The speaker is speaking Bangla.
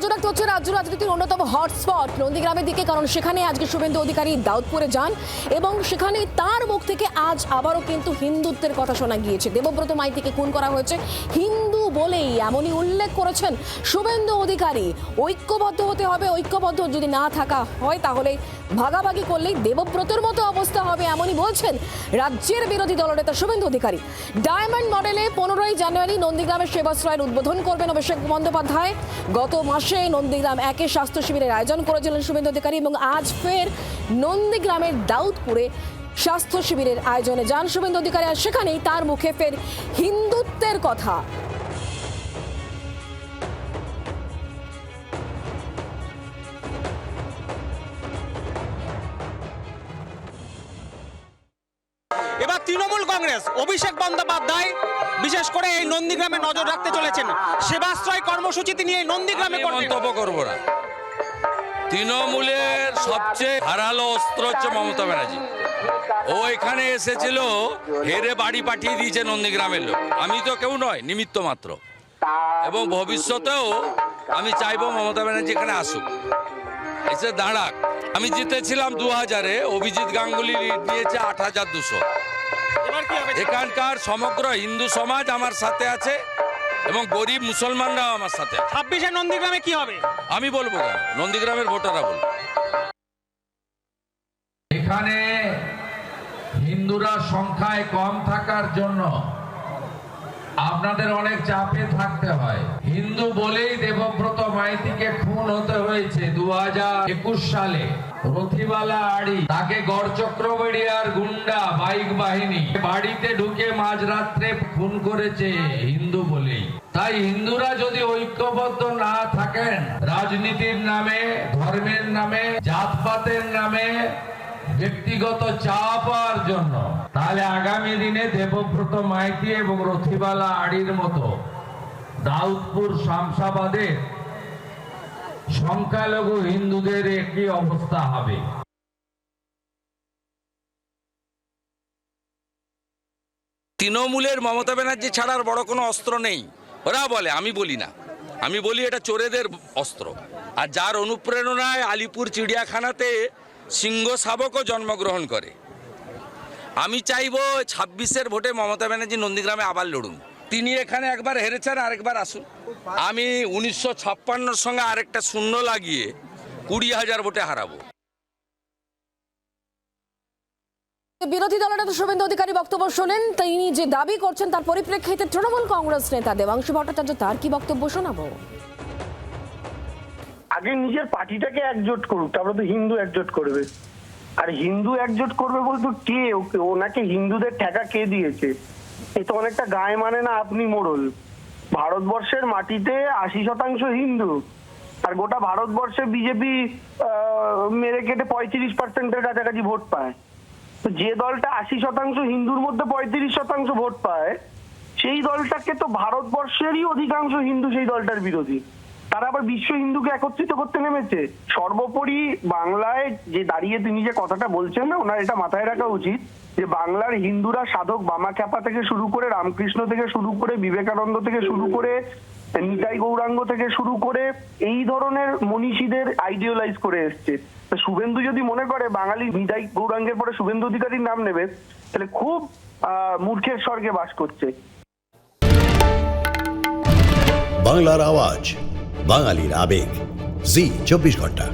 নজর রাখতে হচ্ছে রাজ্য রাজনীতির অন্যতম হটস্পট নন্দীগ্রামের দিকে, কারণ সেখানে আজকে শুভেন্দু অধিকারী দাউদপুরে যান এবং সেখানে তার মুখ থেকে আজ আবারও কিন্তু হিন্দুত্বের কথা শোনা গিয়েছে। দেবব্রত মাইতিকে খুন করা হয়েছে হিন্দু বলেই এমনই উল্লেখ করেছেন শুভেন্দু অধিকারী। ঐক্যবদ্ধ হতে হবে, ঐক্যবদ্ধ যদি না থাকা হয় তাহলে ভাগাভাগি করলেই দেবব্রতের মতো অবস্থা হবে, এমনই বলছেন রাজ্যের বিরোধী দলনেতা শুভেন্দু অধিকারী। ডায়মন্ড মডেলে 15ই জানুয়ারি নন্দীগ্রামের সেবাশ্রয়ের উদ্বোধন করবেন অভিষেক বন্দ্যোপাধ্যায়। গত মাসে নন্দীগ্রাম 1-এ স্বাস্থ্য শিবিরের আয়োজন করেছিলেন শুভেন্দু অধিকারী এবং আজ ফের নন্দীগ্রামের দাউদপুরে স্বাস্থ্য শিবিরের আয়োজনে যান শুভেন্দু অধিকারী। আর সেখানেই তার মুখে ফের হিন্দুত্বের কথা। এবার তৃণমূল কংগ্রেস অভিষেক বন্দ্যোপাধ্যায় বিশেষ করে এই নন্দীগ্রামে নজর রাখতে চলেছেন। সেবাশ্রয় কর্মসূচিতে নিয়ে নন্দীগ্রামে মন্তব্য করবো না। তৃণমূলের সবচেয়ে ধারালো অস্ত্র হচ্ছে মমতা ব্যানার্জি। ও এখানে এসেছিল, হেরে বাড়ি পাঠিয়ে দিয়েছে নন্দীগ্রামের লোক। আমি তো কেউ নয়, নিমিত্ত মাত্র। এবং ভবিষ্যতেও আমি চাইবো মমতা ব্যানার্জি এখানে আসুক, এসে দাঁড়াক। আমি জিতেছিলাম 2000-এ, অভিজিৎ গাঙ্গুলি লিড দিয়েছে 8200। এখানকার সমগ্র হিন্দু সমাজ আমার সাথে আছে এবং গরিব মুসলমানরাও আমার সাথে। 26-এ নন্দীগ্রামে কি হবে আমি বলবো কেন, নন্দীগ্রামের ভোটাররা বলবো। এখানে হিন্দুরা সংখ্যায় কম থাকার জন্য আপনাদের অনেক চাপে থাকতে হয়। হিন্দু বলেই দেবব্রত মাইতিকে খুন হতে হয়েছে 2021 সালে। রথিবালা আড়ি, তাকে গড়চক্রবেড়িয়ার গুন্ডা বাইক বাহিনী বাড়িতে ঢুকে মাঝরাত্রে খুন করেছে হিন্দু বলেই। তাই হিন্দুরা যদি ঐক্যবদ্ধ না থাকেন, রাজনীতির নামে, ধর্মের নামে, জাতপাতের নামে, ব্যক্তিগত চাওয়া পাওয়ার জন্য, তাহলে আগামী দিনে দেবব্রত মাইতি এবং রথিবালা আড়ির মতো দাউদপুর শামসাবাদের সংখ্যালঘু হিন্দুদের একই অবস্থা হবে। তৃণমূলের মমতা ব্যানার্জি ছাড়ার বড় কোনো অস্ত্র নেই। ওরা বলে, আমি বলি না। আমি বলি এটা চোরেদের অস্ত্র। আর যার অনুপ্রেরণায় আলিপুর চিড়িয়াখানাতে সিংহ শাবকও জন্মগ্রহণ করে। আমি চাইবো 26-এর ভোটে মমতা ব্যানার্জি নন্দীগ্রামে আবার লড়ুন। তিনি এখানে একবার হেরেছেন, আরেকবার আসুন। আমি 1956-র সঙ্গে আরেকটা শূন্য লাগিয়ে 20,000 ভোটে হারাবো। বিরোধী দলনেতা শুভেন্দু অধিকারী বক্তব্য শোনেন। তিনি যে দাবি করছেন তার পরিপ্রেক্ষিতে তৃণমূল কংগ্রেস নেতা দেবাংশু ভট্টাচার্য তার কি বক্তব্য শোনাবো। আগে নিজের পার্টিটাকে একজোট করুক, তারপরে তো হিন্দু একজোট করবে। আর হিন্দু একজোট করবে বলতে কে, ওনাকে হিন্দুদের ঠেকা কে দিয়েছে? এ তো অনেকটা গায়ে মানে না আপনি মোড়ল। ভারতবর্ষের মাটিতে 80% হিন্দু, আর গোটা ভারতবর্ষে বিজেপি মেরে কেটে 35%-এর কাছাকাছি ভোট পায়। তো যে দলটা 80% হিন্দুর মধ্যে 35% ভোট পায়, সেই দলটাকে তো ভারতবর্ষেরই অধিকাংশ হিন্দু সেই দলটার বিরোধী। তারা আবার বিশ্ব হিন্দুকে একত্রিত করতে নেমেছে। সর্বোপরি বাংলায় যে দাঁড়িয়ে তিনি যে কথাটা বলছেন না, ওনার এটা মাথায় রাখা উচিত যে বাংলার হিন্দুরা সাধক বামাখ্যাপা থেকে শুরু করে, রামকৃষ্ণ থেকে শুরু করে, বিবেকানন্দ থেকে শুরু করে, নিতাই গৌরাঙ্গ থেকে শুরু করে এই ধরনের মনীষীদের আইডিয়ালাইজ করে এসছে। শুভেন্দু যদি মনে করে বাঙালি নিতাই গৌরাঙ্গের পরে শুভেন্দু অধিকারীর নাম নেবে, তাহলে খুব মূর্খের স্বর্গে বাস করছে। বাংলার আওয়াজ, বাঙালির আবেগ, জি 24 ঘন্টা।